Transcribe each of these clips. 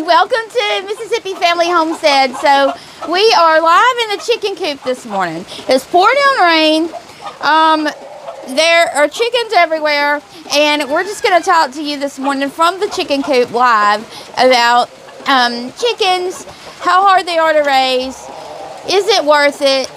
Welcome to Mississippi Family Homestead. So we are live in the chicken coop this morning. It's pouring down rain. There are chickens everywhere, and we're just going to talk to you this morning from the chicken coop live about chickens, how hard they are to raise, is it worth it,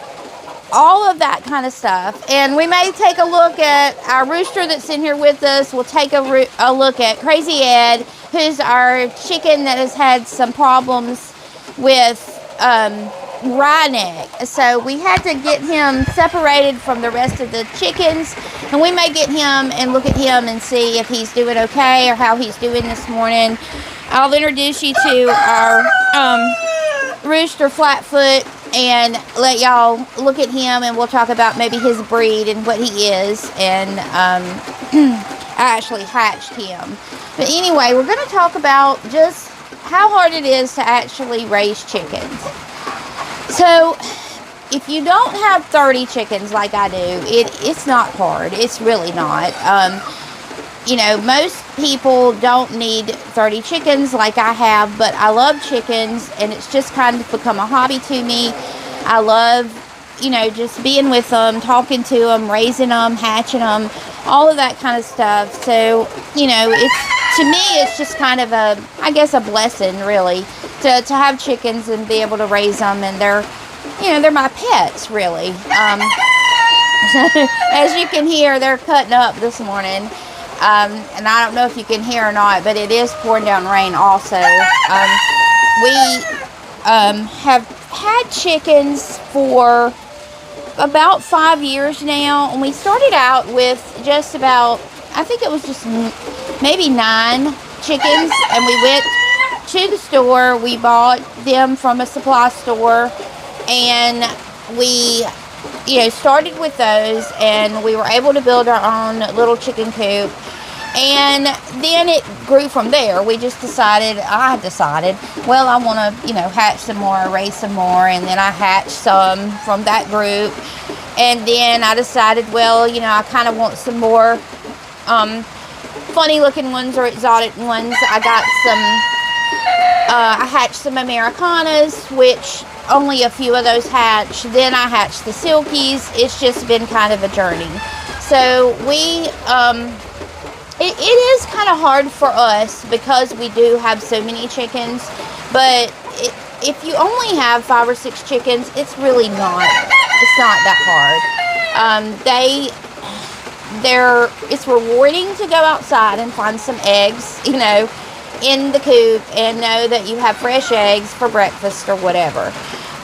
all of that kind of stuff. And we may take a look at our rooster that's in here with us. We'll take a look at Crazy Ed, who's our chicken that has had some problems with wry neck. So we had to get him separated from the rest of the chickens, and we may get him and look at him and see if he's doing okay or how he's doing this morning. I'll introduce you to our rooster Flatfoot and let y'all look at him, and we'll talk about maybe his breed and what he is. And I actually hatched him. But anyway, we're going to talk about just how hard it is to actually raise chickens. So if you don't have 30 chickens like I do, it's not hard. It's really not. You know, most people don't need 30 chickens like I have, but I love chickens, and it's just kind of become a hobby to me. I love, you know, just being with them, talking to them, raising them, hatching them, all of that kind of stuff. So, you know, to me, it's just kind of I guess a blessing, really, to have chickens and be able to raise them, and they're my pets, really. As you can hear, they're cutting up this morning. And I don't know if you can hear or not, but it is pouring down rain also. We have had chickens for about 5 years now, and we started out with just about, I think it was just maybe 9 chickens, and we went to the store. We bought them from a supply store, and we started with those, and we were able to build our own little chicken coop. And then it grew from there. I decided, well, I want to, hatch some more, raise some more. And then I hatched some from that group. And then I decided, well, I kind of want some more funny looking ones or exotic ones. I hatched some Americanas, which only a few of those hatched. Then I hatched the Silkies. It's just been kind of a journey. So it is kind of hard for us because we do have so many chickens, but if you only have 5 or 6 chickens, it's really not. It's not that hard. It's rewarding to go outside and find some eggs, in the coop, and know that you have fresh eggs for breakfast or whatever.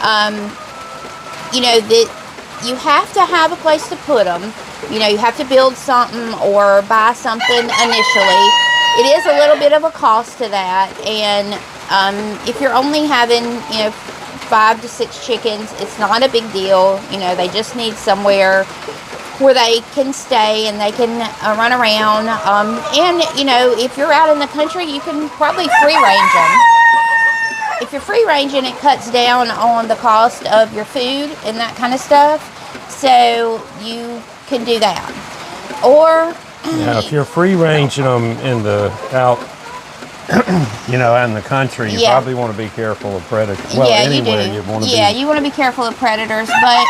That you have to have a place to put them. You have to build something or buy something initially. It is a little bit of a cost to that. And if you're only having, 5 to 6 chickens, it's not a big deal. They just need somewhere where they can stay and they can run around. And, if you're out in the country, you can probably free range them. If you're free ranging, it cuts down on the cost of your food and that kind of stuff. So you can do that. Or if you're free ranging them out in the country, you probably want to be careful of predators. Well, anywhere you want to be. Yeah, you want to be careful of predators, but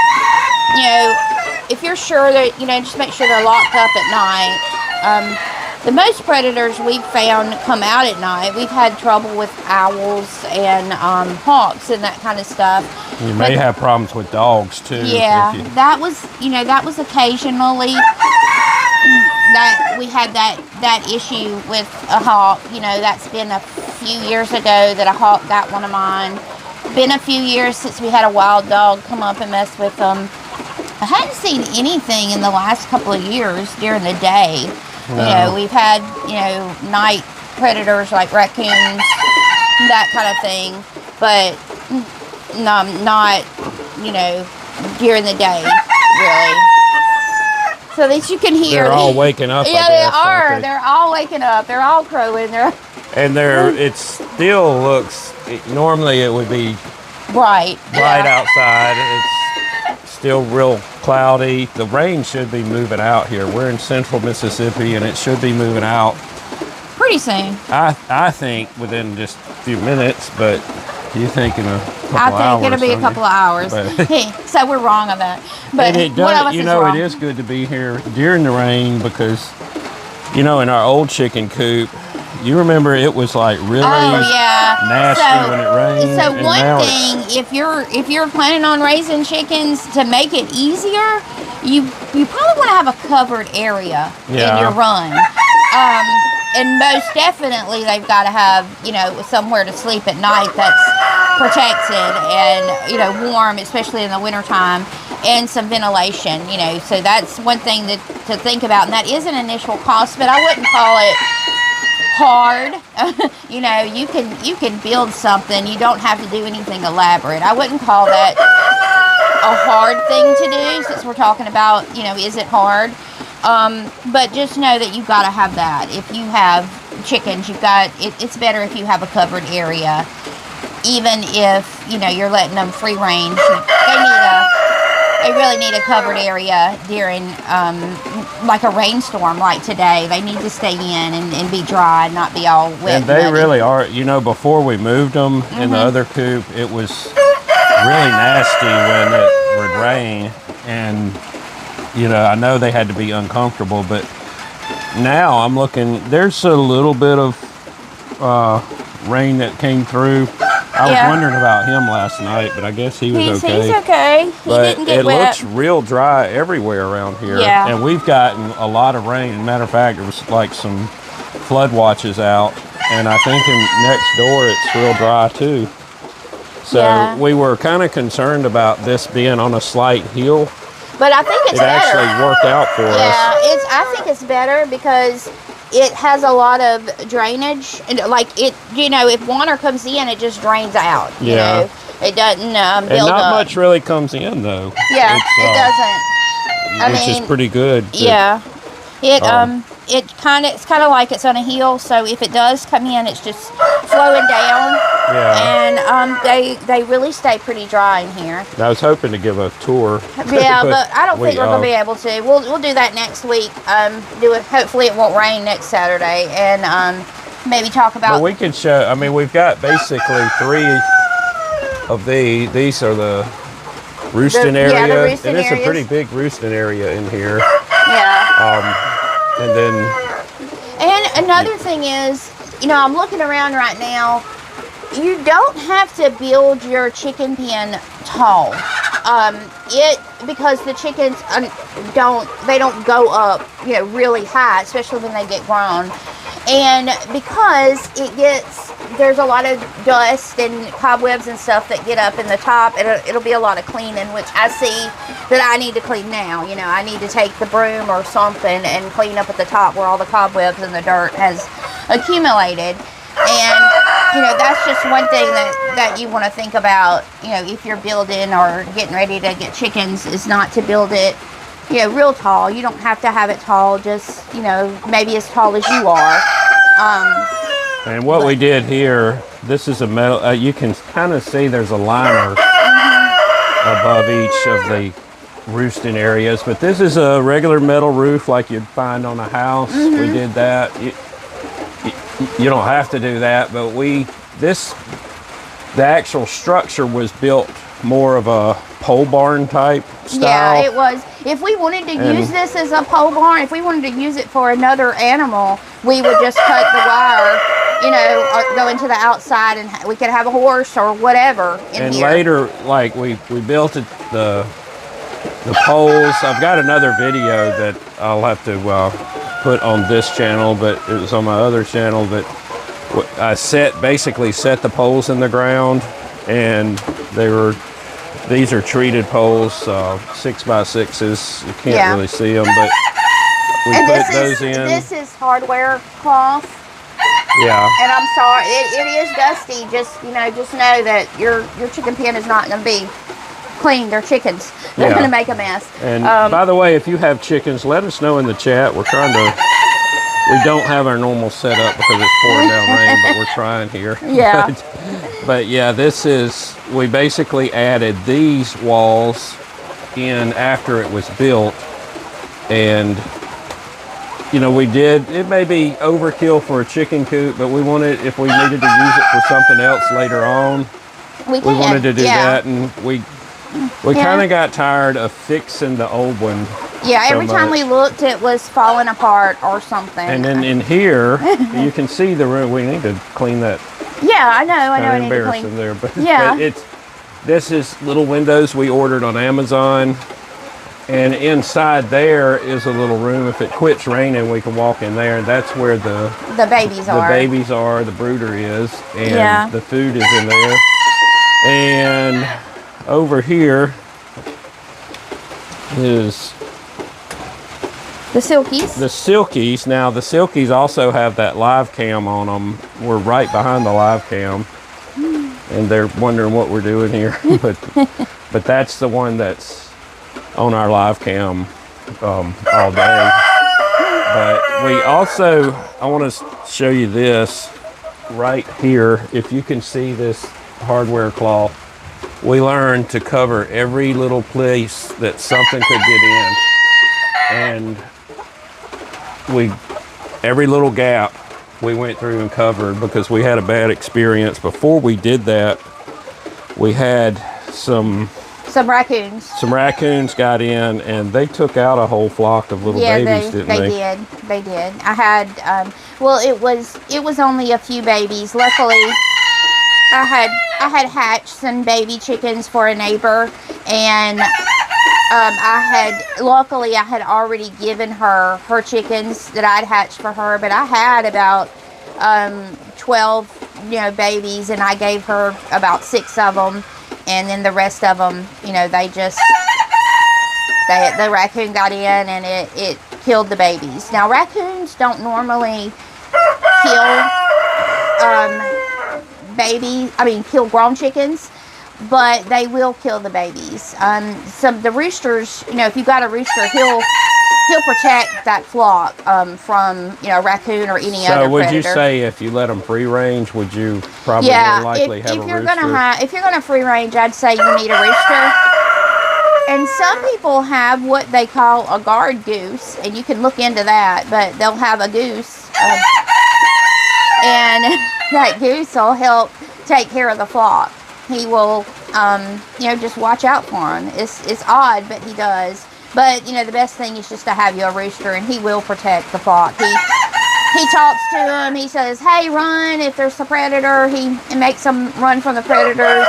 if you're sure that just make sure they're locked up at night. The most predators we've found come out at night. We've had trouble with owls and hawks and that kind of stuff. You may have problems with dogs too. Yeah, that was occasionally that we had that issue with a hawk. That's been a few years ago that a hawk got one of mine. Been a few years since we had a wild dog come up and mess with them. I hadn't seen anything in the last couple of years during the day. No. We've had, night predators like raccoons, that kind of thing, but not, during the day, really. So that you can hear. They're all waking up. Yeah, they are. They're all waking up. They're all crowing. It still looks, normally it would be bright outside. It's still real cloudy. The rain should be moving out here. We're in central Mississippi, and it should be moving out pretty soon. I think within just a few minutes, but you think in a couple I hours. think it'll be a couple of hours. Hey, so we're wrong on that. But and it does, you know, it is good to be here during the rain because, you know, in our old chicken coop, you remember it was like really nasty when it rained. So one thing, if you're planning on raising chickens, to make it easier, you probably want to have a covered area in your run. And most definitely they've got to have, you know, somewhere to sleep at night that's protected and, you know, warm, especially in the wintertime, and some ventilation, you know. So that's one thing to think about, and that is an initial cost, but I wouldn't call it hard. You know, you can build something. You don't have to do anything elaborate. I wouldn't call that a hard thing to do, since we're talking about, you know, is it hard? But just know that you've got to have that. If you have chickens, it's better if you have a covered area. Even if, you know, you're letting them free range, they really need a covered area during, like a rainstorm like today. They need to stay in and be dry and not be all wet. And they really are. You know, before we moved them in the other coop, it was really nasty when it would rain. And, you know, I know they had to be uncomfortable, but now I'm looking, there's a little bit of rain that came through. I was wondering about him last night, but I guess he was okay. He's okay. He didn't get wet. It looks real dry everywhere around here. Yeah. And we've gotten a lot of rain. Matter of fact, there was like some flood watches out. And I think next door it's real dry too. So we were kind of concerned about this being on a slight hill. But I think it's better. It actually worked out for us. Yeah, I think it's better because it has a lot of drainage, and like it, you know, if water comes in, it just drains out. You know? It doesn't build up. And not much really comes in though. Yeah, it doesn't. Which is pretty good. It's kind of like it's on a hill, so if it does come in, it's just flowing down. Yeah. And they really stay pretty dry in here. I was hoping to give a tour. Yeah, but I don't think we're gonna be able to. We'll do that next week. Do it. Hopefully, it won't rain next Saturday, and maybe talk about. Well, we could show. I mean, we've got basically 3 of these. These are the roosting area. Yeah, the roosting areas. It's a pretty big roosting area in here. Yeah. And another thing is, you know, I'm looking around right now. You don't have to build your chicken pen tall. Because the chickens don't go up, you know, really high, especially when they get grown. And because there's a lot of dust and cobwebs and stuff that get up in the top, it'll be a lot of cleaning, which I see that I need to clean now. You know, I need to take the broom or something and clean up at the top where all the cobwebs and the dirt has accumulated. And, you know, that's just one thing that you want to think about, you know, if you're building or getting ready to get chickens, is not to build it, you know, real tall. You don't have to have it tall, just, you know, maybe as tall as you are. And what we did here, this is a metal, you can kind of see there's a liner above each of the roosting areas, but this is a regular metal roof like you'd find on a house. We did that. You don't have to do that, but the actual structure was built more of a pole barn type style. Yeah, it was. If we wanted to use this as a pole barn, if we wanted to use it for another animal, we would just cut the wire, you know, or go into the outside, and we could have a horse or whatever in and here. Later, like we built it, the poles. I've got another video that I'll have to put on this channel, but it was on my other channel. But I basically set the poles in the ground, and these are treated poles, 6x6s. You can't really see them, but we put those in. This is hardware cloth. Yeah. And I'm sorry, it is dusty. Just know that your chicken pen is not going to be clean. They're chickens. They're going to make a mess. And by the way, if you have chickens, let us know in the chat. We don't have our normal setup because it's pouring down rain, but we're trying here. Yeah. But yeah, we basically added these walls in after it was built, and you know, it may be overkill for a chicken coop, but we wanted, if we needed to use it for something else later on, we wanted to do that. And we kind of got tired of fixing the old one. Yeah, every time we looked, it was falling apart or something. And then in here, you can see the room. We need to clean that. Yeah, I know. I need to clean there, but yeah. But this is little windows we ordered on Amazon, and inside there is a little room. If it quits raining, we can walk in there, and that's where the babies are. The brooder is, and the food is in there. And over here is the Silkies. The Silkies. Now, the Silkies also have that live cam on them. We're right behind the live cam. And they're wondering what we're doing here. but that's the one that's on our live cam all day. But we also, I want to show you this right here. If you can see this hardware cloth, we learned to cover every little place that something could get in. And every little gap we went through and covered, because we had a bad experience. Before we did that, we had some raccoons. Some raccoons got in, and they took out a whole flock of little babies, didn't they? They did. I had, well, it was only a few babies. Luckily, I had hatched some baby chickens for a neighbor, and luckily I had already given her chickens that I'd hatched for her, but I had about 12, babies, and I gave her about 6 of them, and then the rest of them, the raccoon got in and it killed the babies. Now, raccoons don't normally kill kill grown chickens, but they will kill the babies. The roosters, if you've got a rooster, he'll protect that flock from raccoon or any other predator. So would you say if you let them free range, would you probably more likely have a rooster? If you're gonna free range, I'd say you need a rooster. And some people have what they call a guard goose, and you can look into that. But they'll have a goose, and that goose will help take care of the flock. He will, just watch out for them. It's odd, but he does. But, the best thing is just to have you a rooster, and he will protect the flock. He talks to them. He says, hey, run if there's a predator. He makes them run from the predators.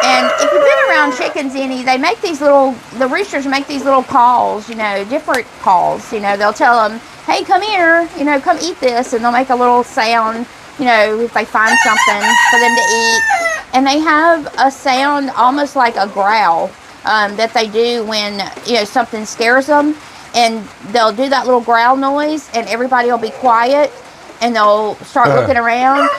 And if you've been around chickens the roosters make these little calls, different calls. They'll tell them, hey, come here, come eat this. And they'll make a little sound, if they find something for them to eat. And they have a sound almost like a growl that they do when, something scares them. And they'll do that little growl noise, and everybody will be quiet, and they'll start looking around.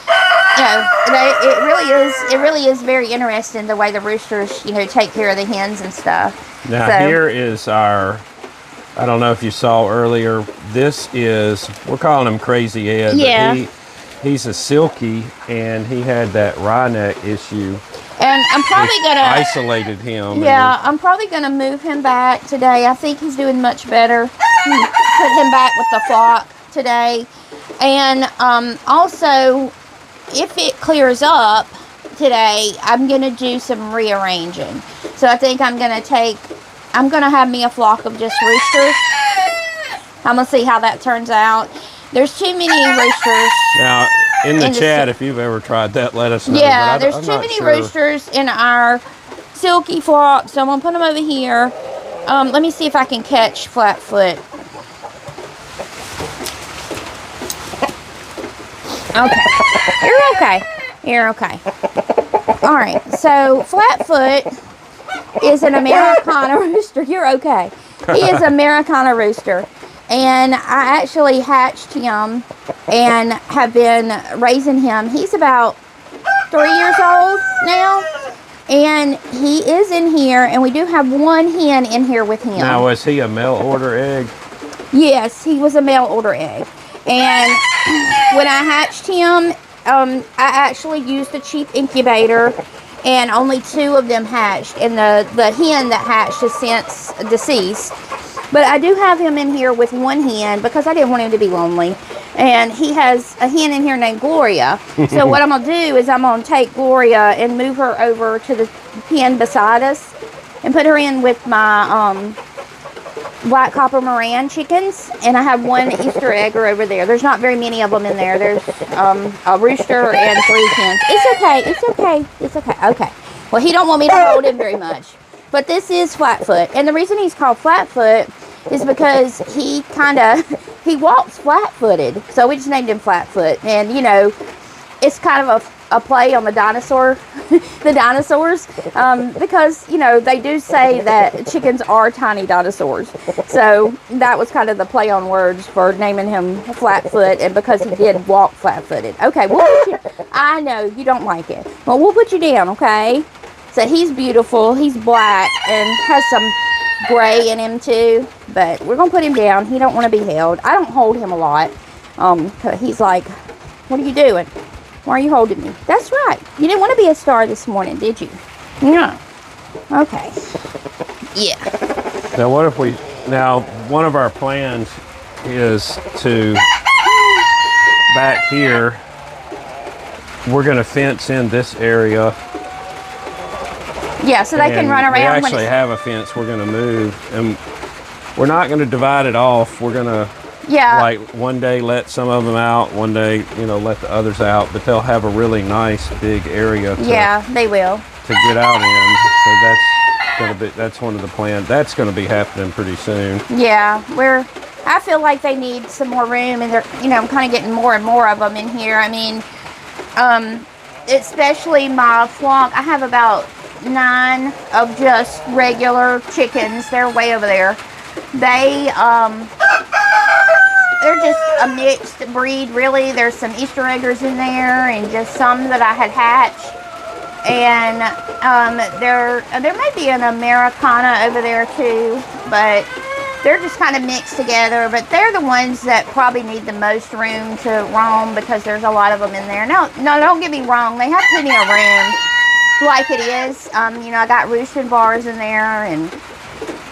It really is very interesting the way the roosters, take care of the hens and stuff. Now, here is our, I don't know if you saw earlier, we're calling him Crazy Ed. Yeah. He's a Silkie, and he had that wry neck issue. And I'm probably going to isolated him. Yeah, I'm probably going to move him back today. I think he's doing much better. Put him back with the flock today. And also, if it clears up today, I'm going to do some rearranging. So I think I'm going to have me a flock of just roosters. I'm going to see how that turns out. There's too many roosters. Now, in the chat, if you've ever tried that, let us know. Yeah, there's too many roosters in our Silkie flock, so I'm going to put them over here. Let me see if I can catch Flatfoot. Okay. You're okay. All right, so Flatfoot is an Americana rooster. You're okay. He is an Americana rooster. And I actually hatched him and have been raising him. He's about 3 years old now. And he is in here, and we do have one hen in here with him. Now, was he a mail order egg? Yes, he was a mail order egg. And when I hatched him, I actually used a cheap incubator, and only 2 of them hatched. And the hen that hatched is since deceased. But I do have him in here with one hen because I didn't want him to be lonely. And he has a hen in here named Gloria. So what I'm going to do is I'm going to take Gloria and move her over to the pen beside us and put her in with my white copper Moran chickens. And I have one Easter egger over there. There's not very many of them in there. There's a rooster and 3 hens. It's okay. It's okay. It's okay. Okay. Well, he don't want me to hold him very much. But this is Flatfoot. And the reason he's called Flatfoot is because he walks flat-footed. So we just named him Flatfoot. And, you know, it's kind of a play on the dinosaurs. Because, you know, they do say that chickens are tiny dinosaurs. So that was kind of the play on words for naming him Flatfoot, and because he did walk flat-footed. Okay, we'll put you, I know you don't like it. Well, we'll put you down, okay? So he's beautiful. He's black and has some gray in him too, but we're gonna put him down. He don't want to be held. I don't hold him a lot. He's like, what are you doing? Why are you holding me? That's right. You didn't want to be a star this morning, did you? No. Okay. Yeah. Now what if one of our plans is to, back here, we're gonna fence in this area. Yeah, so they can run around. We actually have a fence we're going to move, and we're not going to divide it off. We're going to, like, one day let some of them out, one day, you know, let the others out, but they'll have a really nice big area they will. To get out in. So that's one of the plans. That's going to be happening pretty soon. Yeah, I feel like they need some more room, and they're, you know, I'm kind of getting more and more of them in here. I mean, especially my flock. I have about 9 of just regular chickens. They're way over there. They're just a mixed breed, really. There's some Easter eggers in there and just some that I had hatched. And there may be an Americana over there too, but they're just kind of mixed together. But they're the ones that probably need the most room to roam because there's a lot of them in there. No, don't get me wrong. They have plenty of room. Like it is, you know, I got roosting bars in there and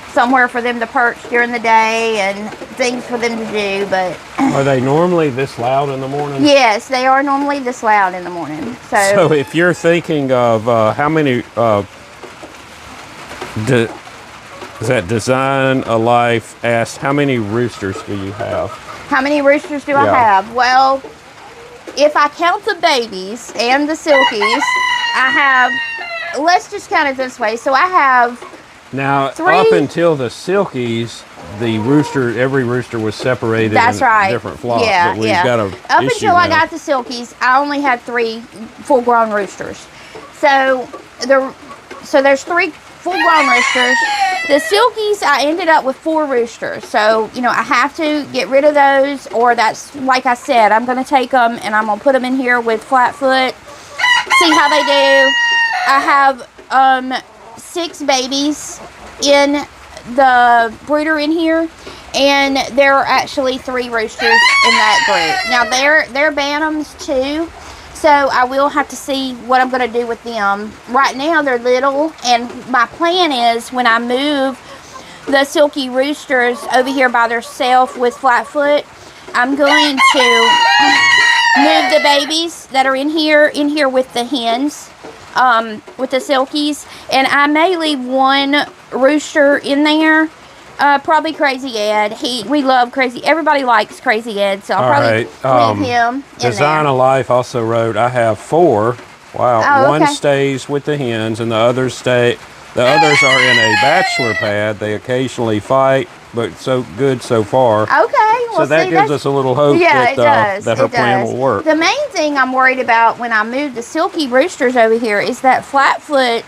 somewhere for them to perch during the day and things for them to do, but... Are they normally this loud in the morning? Yes, they are normally this loud in the morning. So if you're thinking of how many, is that Design a Life asked, how many roosters do you have? How many roosters do I have? Well, if I count the babies and the Silkies, I have, let's just count it this way. So I have now 3. Up until the Silkies, every rooster was separated. That's right. Different flocks. Yeah, but we've got a Up until I got the Silkies, I only had 3 full-grown roosters. So there's 3 full-grown roosters. The Silkies, I ended up with 4 roosters. So, you know, I have to get rid of those, or that's, like I said, I'm going to take them and I'm going to put them in here with Flatfoot. See how they do. I have 6 babies in the brooder in here, and there are actually 3 roosters in that group. Now they're bantams too, so I will have to see what I'm going to do with them. Right now they're little, and my plan is when I move the Silkie roosters over here by themselves with Flatfoot, I'm going to move the babies that are in here with the hens, with the Silkies, and I may leave 1 rooster in there. Probably Crazy Ed. We love everybody likes Crazy Ed, so I'll probably leave him in Design there. a Life also wrote, I have 4. Wow. Oh, One okay. stays with the hens, and the others are in a bachelor pad. They occasionally fight, but so good so far. Okay. Well, so that gives us a little hope that her plan will work. The main thing I'm worried about when I move the Silkie roosters over here is that Flatfoot,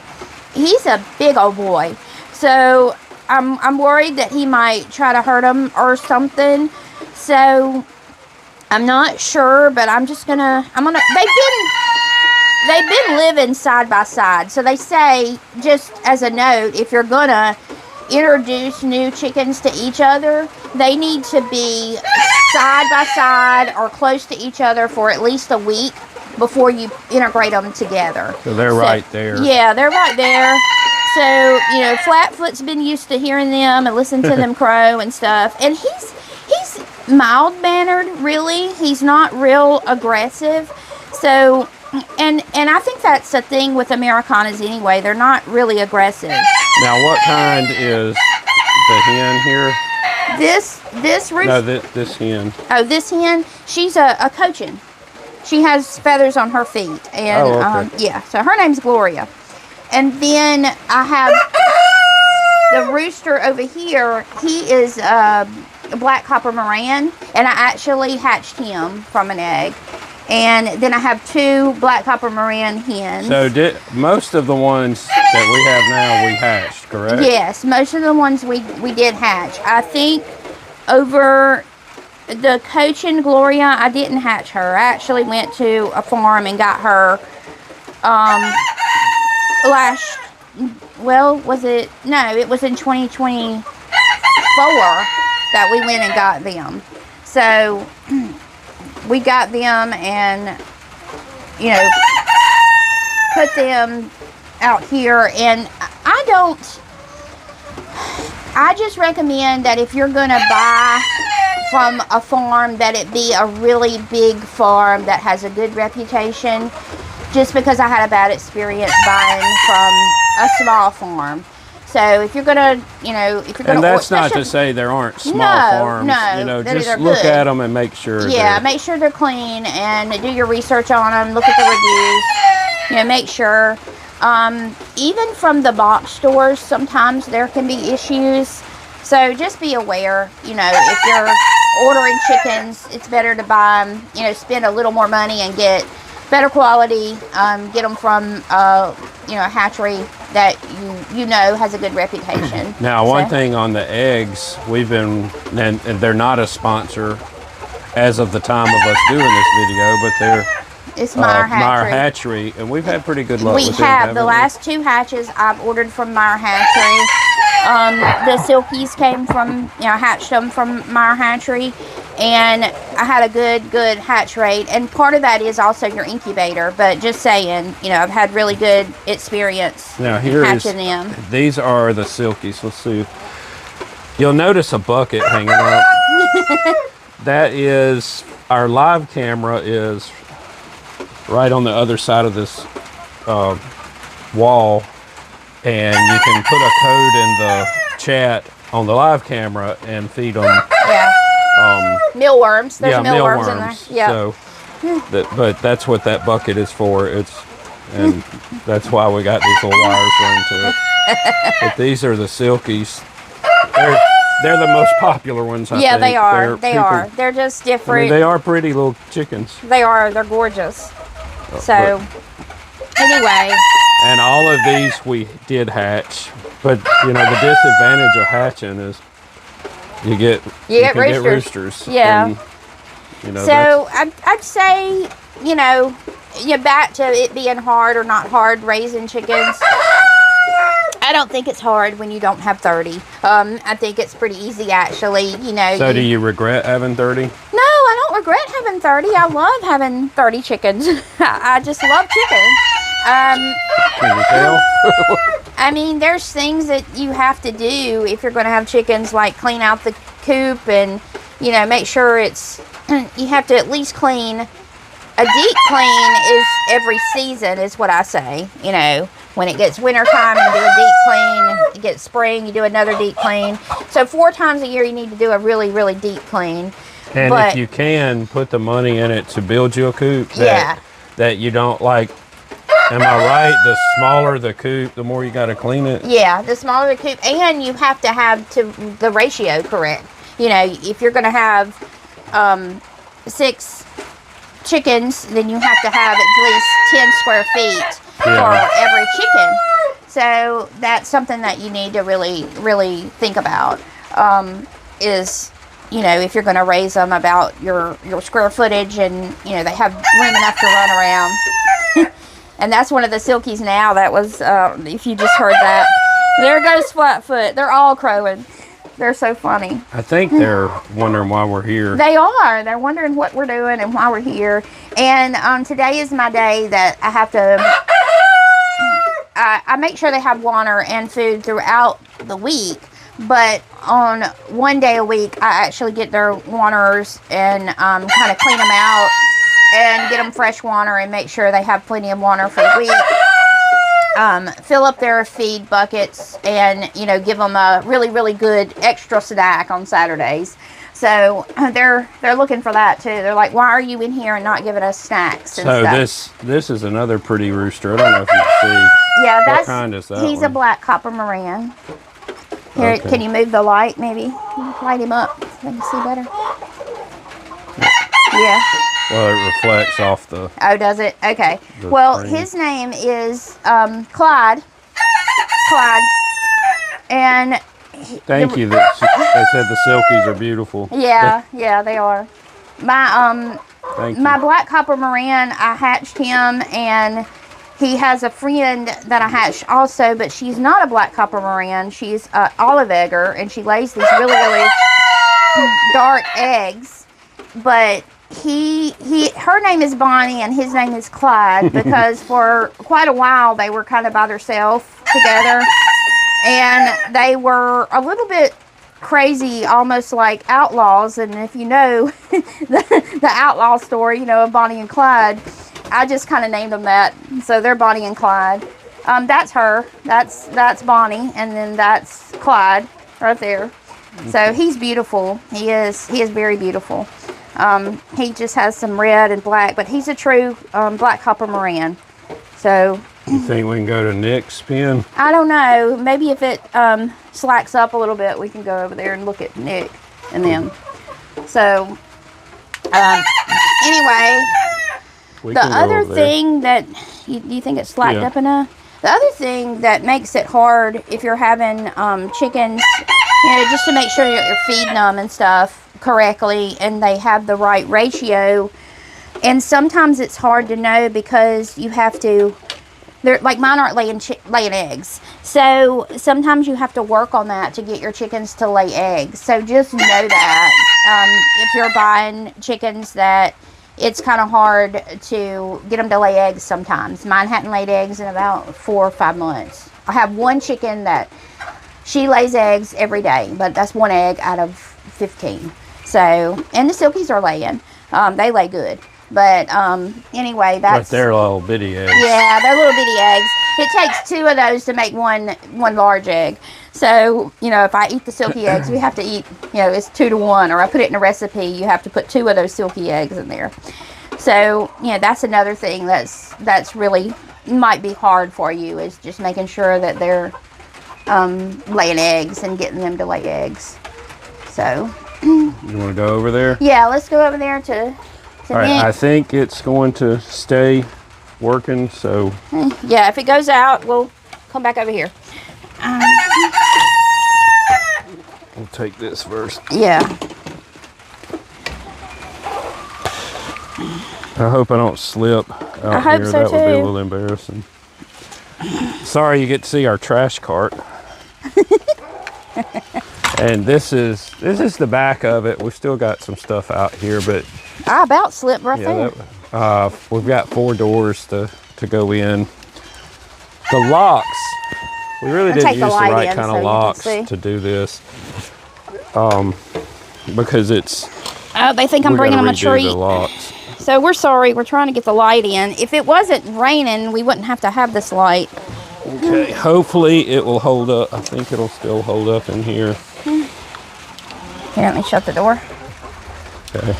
he's a big old boy. So I'm worried that he might try to hurt him or something. So I'm not sure, but they've been living side by side. So they say, just as a note, if you're gonna introduce new chickens to each other, they need to be side by side or close to each other for at least a week before you integrate them together. So they're right there. Yeah, they're right there. So you know, Flatfoot's been used to hearing them and listening to them crow and stuff. And he's mild-mannered, really. He's not real aggressive. So, and I think that's the thing with Americanas anyway. They're not really aggressive. Now, what kind is the hen here? This rooster. No, this hen. Oh, this hen. She's a Cochin. She has feathers on her feet, and okay. yeah. So her name's Gloria. And then I have the rooster over here. He is a black copper Moran, and I actually hatched him from an egg. And then I have 2 black copper Moran hens. So most of the ones that we have now we hatched, correct? Yes, most of the ones we did hatch. I think over the Cochin Gloria, I didn't hatch her. I actually went to a farm and got her it was in 2024 that we went and got them. So we got them and, you know, put them out here. And I just recommend that if you're going to buy from a farm, that it be a really big farm that has a good reputation, just because I had a bad experience buying from a small farm. So if you're gonna, you know, and that's not to say there aren't small farms. No, you know, just look at them and make sure. Yeah, make sure they're clean and do your research on them. Look at the reviews. You know, make sure. Even from the box stores, sometimes there can be issues. So just be aware. You know, if you're ordering chickens, it's better to buy them. You know, spend a little more money and get better quality. Get them from you know, a hatchery that you know has a good reputation. Now, one thing on the eggs, we've been, and they're not a sponsor as of the time of us doing this video, but it's Meyer Hatchery, and we've had pretty good luck with them. We have. The last 2 hatches I've ordered from Meyer Hatchery. The Silkies came from, you know, I hatched them from Meyer Hatchery, and I had a good hatch rate. And part of that is also your incubator, but just saying, you know, I've had really good experience now, hatching them. These are the Silkies. Let's see. You'll notice a bucket hanging up. That is, our live camera is right on the other side of this wall, and you can put a code in the chat on the live camera and feed them. Yeah. Mealworms. There's mealworms in there. Yeah. So, but that's what that bucket is for. And that's why we got these little wires run to it. But these are the Silkies. They're the most popular ones, I think. They are. They are. They're just different. I mean, they are pretty little chickens. They are. They're gorgeous. So, anyway. And all of these we did hatch. But, you know, the disadvantage of hatching is you can get roosters. Yeah. And, you know, so, I'd say, you know, you're back to it being hard or not hard raising chickens. I don't think it's hard when you don't have 30. I think it's pretty easy, actually. You know. So do you regret having 30? No, I don't regret having 30. I love having 30 chickens. I just love chickens. Can you tell? I mean, there's things that you have to do if you're going to have chickens, like clean out the coop and, you know, make sure it's, you have to at least clean. A deep clean is every season, is what I say. You know, when it gets winter time, you do a deep clean. It gets spring, you do another deep clean. So 4 times a year, you need to do a really, really deep clean. And if you can, put the money in it to build you a coop that you don't like. Am I right? The smaller the coop, the more you got to clean it. Yeah, the smaller the coop, and you have to have the ratio correct. You know, if you're going to have 6 chickens, then you have to have at least 10 square feet for every chicken. So that's something that you need to really, really think about. Is, you know, if you're going to raise them, about your square footage, and, you know, they have room enough to run around. And that's one of the Silkies now. That was, if you just heard that. There goes Flatfoot. They're all crowing. They're so funny. I think they're wondering why we're here. They are. They're wondering what we're doing and why we're here. And today is my day that I I make sure they have water and food throughout the week. But on one day a week, I actually get their waters and kind of clean them out and get them fresh water and make sure they have plenty of water for the week. Fill up their feed buckets and, you know, give them a really, really good extra snack on Saturdays. So they're looking for that too. They're like, why are you in here and not giving us snacks and stuff? this is another pretty rooster. I don't know if you can see. Yeah, what kind is that? He's a black copper Moran. Here, Okay. Can you move the light maybe? Light him up so they can see better. Yeah. Well, it reflects off the. Oh, does it? Okay. The Well, frame. his name is Clyde. Clyde. And Thank you. They said the Silkies are beautiful. yeah, they are. Thank you. My black copper Moran, I hatched him, and he has a friend that I hatched also, but she's not a black copper Moran. She's olive egger, and she lays these really, really dark eggs. But her name is Bonnie, and his name is Clyde, because for quite a while they were kind of by themselves together, and they were a little bit crazy, almost like outlaws. And if you know the outlaw story, you know, of Bonnie and Clyde, I just kind of named them that. So they're Bonnie and Clyde. That's her. That's Bonnie, and then that's Clyde right there. So he's beautiful. He is very beautiful. He just has some red and black, but he's a true black copper Moran. So You think we can go to Nick's pen? I don't know. Maybe if it slacks up a little bit, we can go over there and look at Nick and them. So anyway, the other thing that you think it's slacked up enough? The other thing that makes it hard if you're having chickens, you know, just to make sure that you're feeding them and stuff correctly and they have the right ratio. And sometimes it's hard to know because you have to, they're like mine aren't laying eggs. So sometimes you have to work on that to get your chickens to lay eggs. So just know that if you're buying chickens, that it's kind of hard to get them to lay eggs sometimes. Mine hadn't laid eggs in about 4 or 5 months. I have one chicken that she lays eggs every day, but that's one egg out of 15. So, and the Silkies are laying. They lay good. But anyway, that's... But they're little bitty eggs. Yeah, they're little bitty eggs. It takes 2 of those to make one large egg. So, you know, if I eat the Silkie eggs, we have to eat, you know, it's 2 to 1. Or I put it in a recipe, you have to put 2 of those Silkie eggs in there. So, you know, that's another thing that's really might be hard for you, is just making sure that they're laying eggs and getting them to lay eggs. So... You want to go over there? Yeah, let's go over there to All right, Nick. I think it's going to stay working, so... Yeah, if it goes out, we'll come back over here. We'll take this first. Yeah. I hope I don't slip out I hope here. so, That would be a too. little embarrassing. Sorry you get to see our trash cart. And this is the back of it. We've still got some stuff out here, but I about slipped right yeah, there. we've got 4 doors to go in. The locks, we really didn't use the right kind of locks to do this, because it's. Oh, they think I'm bringing them a treat. The locks. So we're sorry. We're trying to get the light in. If it wasn't raining, we wouldn't have to have this light. Okay, hopefully it will hold up. I think it'll still hold up in here. Here, let me shut the door. Okay.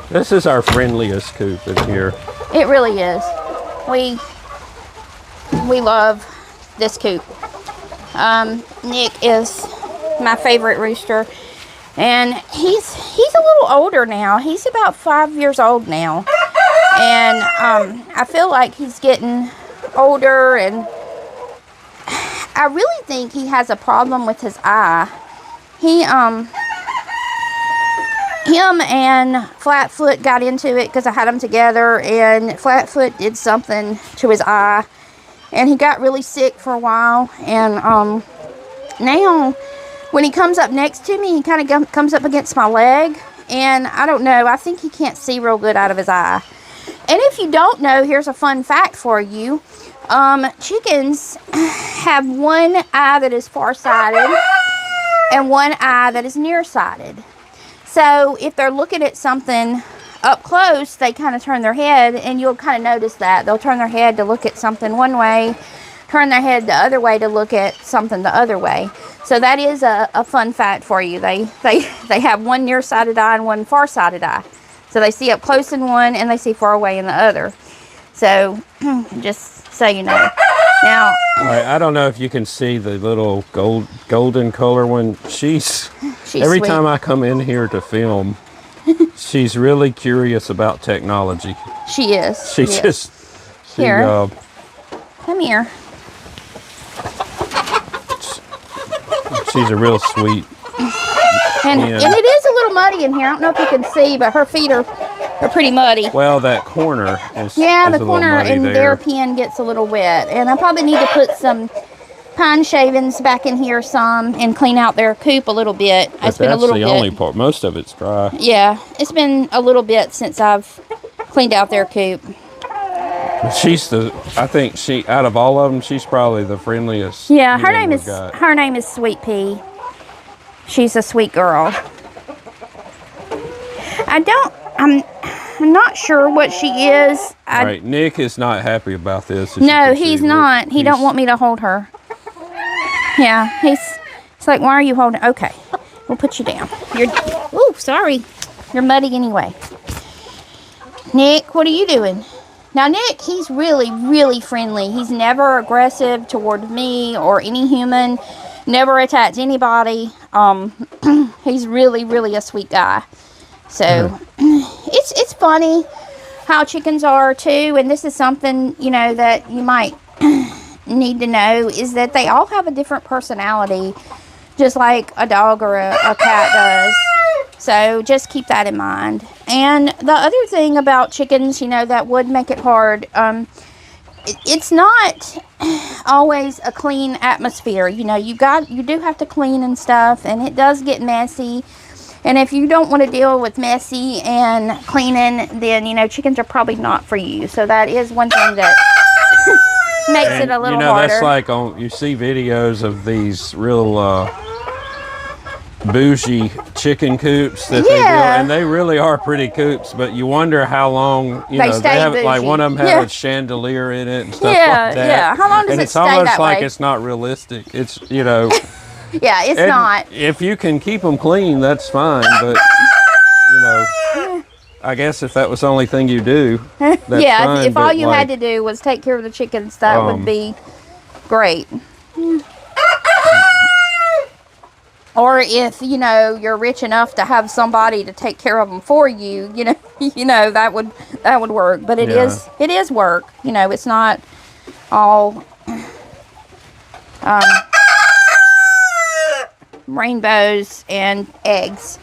This is our friendliest coop in here. It really is. We love this coop. Nick is my favorite rooster, and he's a little older now. He's about 5 years old now, and I feel like he's getting older, and I really think he has a problem with his eye. Him and Flatfoot got into it because I had them together, and Flatfoot did something to his eye, and he got really sick for a while. And now when he comes up next to me, he kind of comes up against my leg, and I don't know, I think he can't see real good out of his eye. And if you don't know, here's a fun fact for you. Chickens have one eye that is far-sighted and one eye that is nearsighted. So if they're looking at something up close, they kind of turn their head, and you'll kind of notice that. They'll turn their head to look at something one way, turn their head the other way to look at something the other way. So that is a fun fact for you. They have one nearsighted eye and one far-sighted eye. So they see up close in one and they see far away in the other. So just so you know. Now, all right, I don't know if you can see the little golden color one. She's every sweet. time I come in here to film, she's really curious about technology. She is. Here. Come here. She's a real sweet. And it is a little muddy in here. I don't know if you can see, but her feet are pretty muddy. Well, that corner is the corner in their pen gets a little wet. And I probably need to put some pine shavings back in here some and clean out their coop a little bit. But that's the only part. Most of it's dry. Yeah, it's been a little bit since I've cleaned out their coop. I think out of all of them, she's probably the friendliest. Yeah, her name is Sweet Pea. She's a sweet girl. I'm not sure what she is. Right, Nick is not happy about this. No, he's not. He don't want me to hold her. Yeah, it's like, why are you holding? Okay, we'll put you down. Oh, sorry. You're muddy anyway. Nick, what are you doing? Now, Nick, he's really, really friendly. He's never aggressive toward me or any human. Never attacks anybody. He's really, really a sweet guy. So, it's funny how chickens are too. And this is something, that you might need to know, is that they all have a different personality, just like a dog or a cat does. So just keep that in mind. And the other thing about chickens, that would make it hard, it's not always a clean atmosphere. You do have to clean and stuff, and it does get messy. And if you don't want to deal with messy and cleaning, then chickens are probably not for you. So that is one thing that makes it a little harder. That's like you see videos of these real bougie chicken coops that they build, and they really are pretty coops, but you wonder how long they have bougie. Like one of them had a chandelier in it and stuff like that. Yeah, how long does it stay that way? And it's almost like it's not realistic. It's yeah, it's not. If you can keep them clean, that's fine, but I guess if that was the only thing you do, that's fine, if all you had to do was take care of the chickens, that would be great. Or if, you're rich enough to have somebody to take care of them for you, that would work. But it is work. It's not all rainbows and eggs.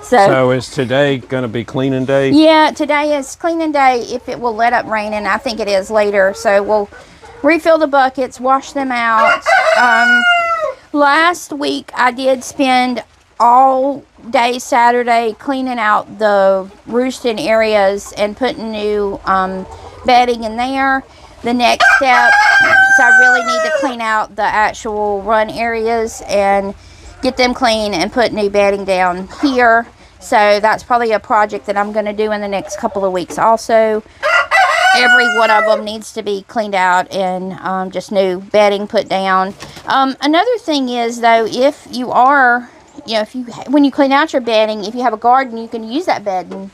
So is today going to be cleaning day? Yeah, today is cleaning day if it will let up raining. I think it is later. So we'll refill the buckets, wash them out. Last week, I did spend all day Saturday cleaning out the roosting areas and putting new bedding in there. The next step is I really need to clean out the actual run areas and get them clean and put new bedding down here. So that's probably a project that I'm going to do in the next couple of weeks also. Every one of them needs to be cleaned out and just new bedding put down. Another thing is, though, if you are, when you clean out your bedding, if you have a garden, you can use that bedding,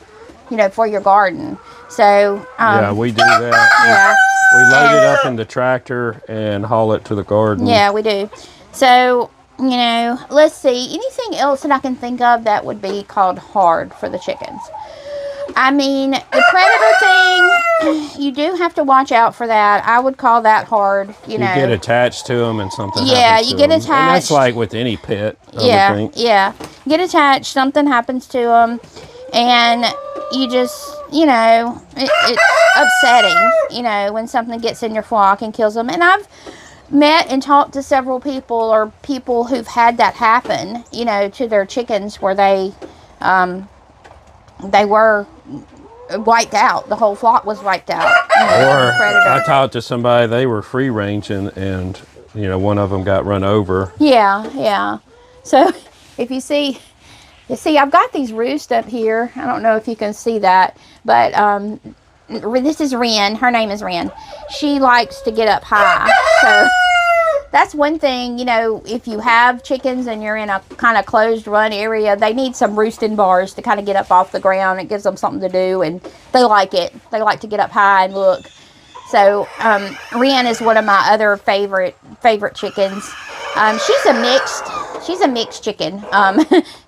for your garden. So yeah, we do that. Yeah, we load it up in the tractor and haul it to the garden. Yeah, we do. So let's see, anything else that I can think of that would be called hard for the chickens. I mean, the predator thing, you do have to watch out for that. I would call that hard, You get attached to them and something Yeah, happens you to get them. attached. And that's like with any pet, I would think. Yeah. Get attached, something happens to them, and you just, it's upsetting, when something gets in your flock and kills them. And I've met and talked to several people or people who've had that happen, to their chickens where they were wiped out. The whole flock was wiped out. Or Predator. I talked to somebody, they were free range and you know, one of them got run over. Yeah. So if you see, I've got these roosts up here. I don't know if you can see that, but this is Wren. Her name is Wren. She likes to get up high. So that's one thing, you know, if you have chickens and you're in a kind of closed run area, they need some roosting bars to kind of get up off the ground. It gives them something to do, and they like it. They like to get up high and look. So Wren is one of my other favorite chickens. She's a mixed chicken.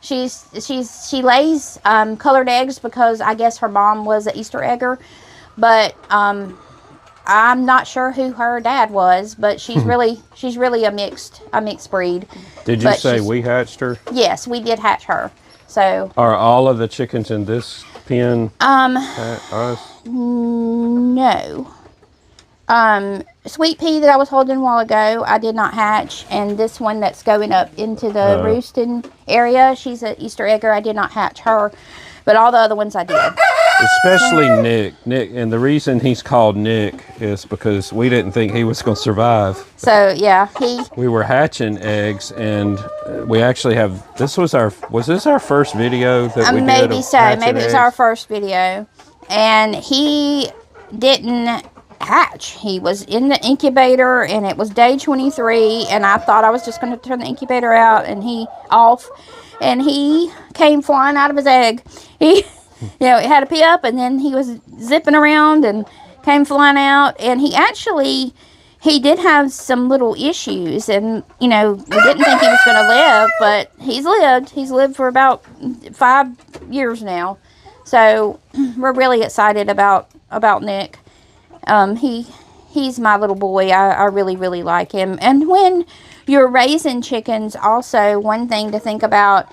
She lays colored eggs because I guess her mom was an Easter egger, but I'm not sure who her dad was, but she's really a mixed breed. Did you say we hatched her? Yes, we did hatch her. So are all of the chickens in this pen us? No. Sweet pea that I was holding a while ago, I did not hatch, and this one that's going up into the roosting area, she's an Easter egger. I did not hatch her, but all the other ones I did. Especially Nick, and the reason he's called Nick is because we didn't think he was going to survive. So yeah, we were hatching eggs, and we actually have. Was this our first video that we did? Maybe so. Maybe it was our first video, and he didn't hatch. He was in the incubator, and it was day 23, and I thought I was just going to turn the incubator out and he came flying out of his egg. He you know, it had to pee up, and then he was zipping around and came flying out, and he did have some little issues, and you know, we didn't think he was going to live, but he's lived for about 5 years now. So we're really excited about Nick. He's my little boy. I really like him. And when you're raising chickens, also one thing to think about,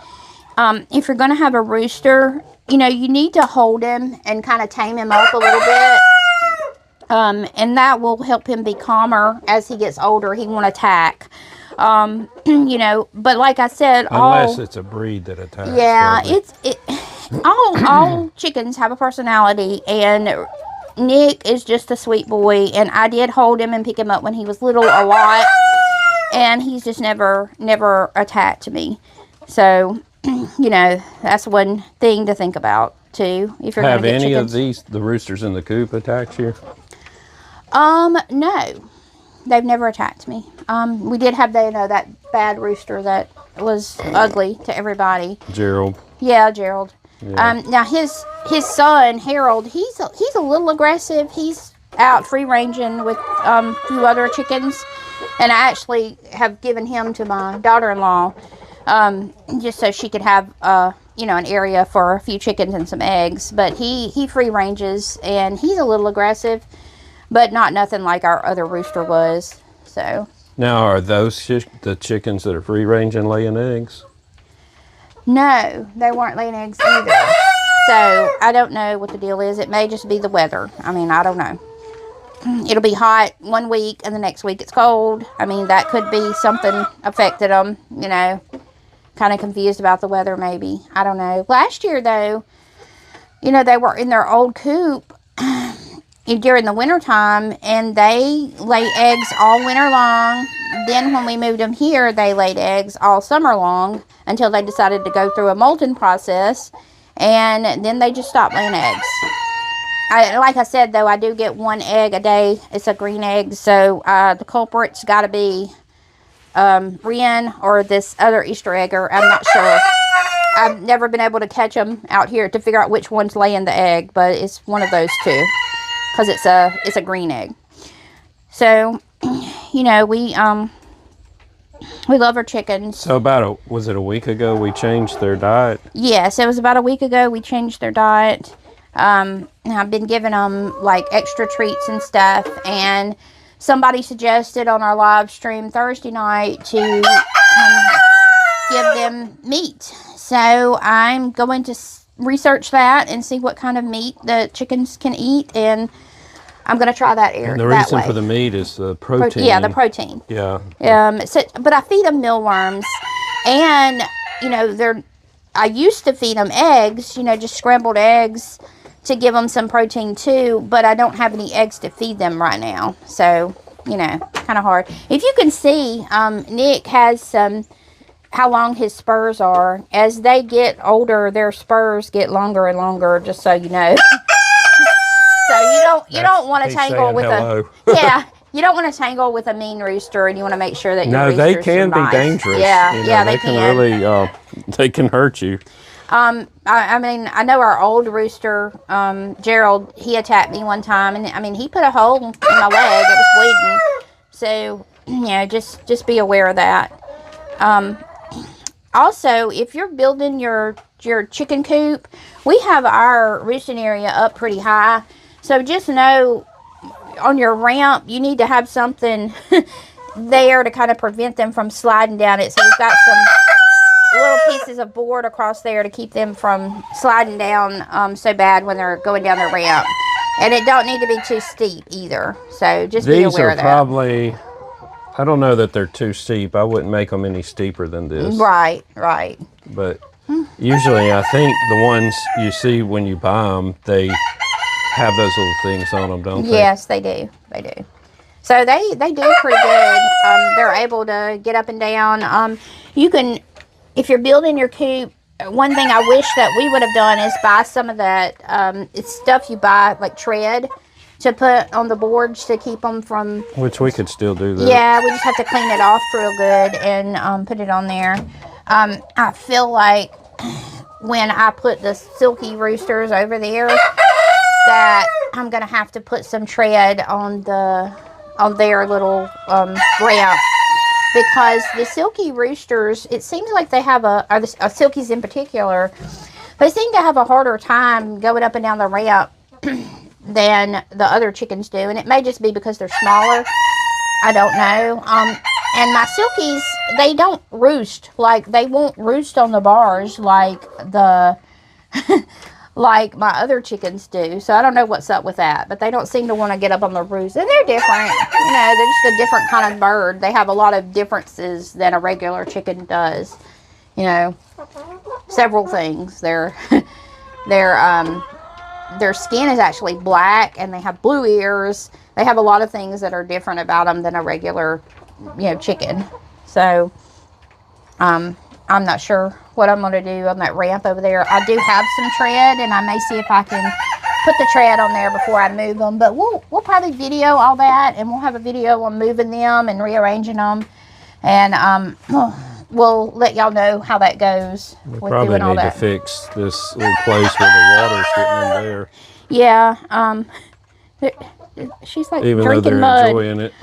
if you're going to have a rooster, you know, you need to hold him and kind of tame him up a little bit. And that will help him be calmer as he gets older. He won't attack. You know, but like I said, unless it's a breed that attacks. Yeah, all chickens have a personality, and Nick is just a sweet boy, and I did hold him and pick him up when he was little a lot, and he's just never attacked me. So, you know, that's one thing to think about too. If you're have gonna get any chickens. of the roosters in the coop attacked you? No, they've never attacked me. We did have that bad rooster that was ugly to everybody. Gerald. Yeah, Gerald. Yeah. Now his son Harold, he's a little aggressive. He's out free ranging with a few other chickens, and I actually have given him to my daughter-in-law, just so she could have you know, an area for a few chickens and some eggs. But he free ranges, and he's a little aggressive, but not nothing like our other rooster was. So now, are those the chickens that are free range and laying eggs? No, they weren't laying eggs either. So I don't know what the deal is. It may just be the weather. I mean, I don't know. It'll be hot one week and the next week it's cold. I mean, that could be something affected them, you know. Kind of confused about the weather maybe. I don't know. Last year though, you know, they were in their old coop during the winter time, and they lay eggs all winter long. Then when we moved them here, they laid eggs all summer long until they decided to go through a molting process, and then they just stopped laying eggs. Like I said though, I do get 1 egg a day. It's a green egg, so the culprit's got to be Wren or this other Easter egger. I'm not sure. I've never been able to catch them out here to figure out which one's laying the egg, but it's one of those two, because it's a green egg. So, you know, we love our chickens. So was it a week ago we changed their diet? Yes, it was about a week ago we changed their diet. I've been giving them like extra treats and stuff, and somebody suggested on our live stream Thursday night to give them meat. So I'm going to research that and see what kind of meat the chickens can eat, and I'm going to try that area. And the reason for the meat is the protein. Yeah, the protein. Yeah. But I feed them mealworms, and you know, I used to feed them eggs, you know, just scrambled eggs to give them some protein too, but I don't have any eggs to feed them right now. So, you know, kind of hard. If you can see, Nick has some, how long his spurs are. As they get older, their spurs get longer and longer, just so you know. So you don't want to tangle with you don't want to tangle with a mean rooster, and you want to make sure that your roosters they can survive. be dangerous. Yeah, you know, yeah, they can really they can hurt you. I mean, I know our old rooster, Gerald, he attacked me one time, and I mean, he put a hole in my leg. It was bleeding. So, you know, just be aware of that. Also, if you're building your chicken coop, we have our roosting area up pretty high. So just know on your ramp, you need to have something there to kind of prevent them from sliding down it. So we've got some little pieces of board across there to keep them from sliding down so bad when they're going down the ramp. And it don't need to be too steep either. So just be aware of that. These are probably, I don't know that they're too steep. I wouldn't make them any steeper than this. Right, right. But usually I think the ones you see when you buy them, they have those little things on them, don't they? Yes, they do. They do. So they do pretty good. They're able to get up and down. You can, if you're building your coop, one thing I wish that we would have done is buy some of that, it's stuff you buy, like tread, to put on the boards to keep them from... Which we could still do that. Yeah, we just have to clean it off real good and put it on there. I feel like when I put the Silkie roosters over there, that I'm going to have to put some tread on their little ramp. Because the Silkie roosters, it seems like they have Silkies in particular, they seem to have a harder time going up and down the ramp than the other chickens do. And it may just be because they're smaller. I don't know. And my Silkies, they don't roost. Like, they won't roost on the bars like like my other chickens do. So I don't know what's up with that, but they don't seem to want to get up on the roost. And they're different. You know, they're just a different kind of bird. They have a lot of differences than a regular chicken does. You know, several things. Their skin is actually black, and they have blue ears. They have a lot of things that are different about them than a regular, you know, chicken. So, I'm not sure what I'm going to do on that ramp over there. I do have some tread, and I may see if I can put the tread on there before I move them. But we'll probably video all that, and we'll have a video on moving them and rearranging them. And we'll let y'all know how that goes with doing all that. Probably need to fix this little place where the water's getting in there. Yeah. She's like even drinking though they're mud. enjoying it.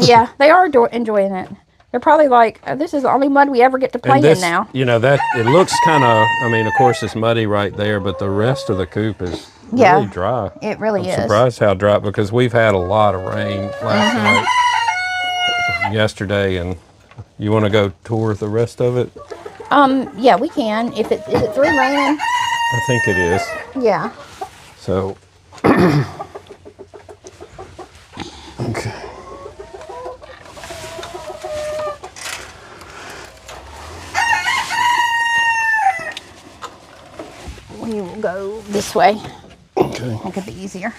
Yeah, they are enjoying it. They're probably like, this is the only mud we ever get to play in now. You know, that it looks kind of, I mean, of course it's muddy right there, but the rest of the coop is really dry. It really is. I'm surprised how dry, because we've had a lot of rain last night, yesterday, and you want to go tour the rest of it? Yeah, we can. Is it through raining? I think it is. Yeah. So, okay. We will go this way. Okay. That could be easier.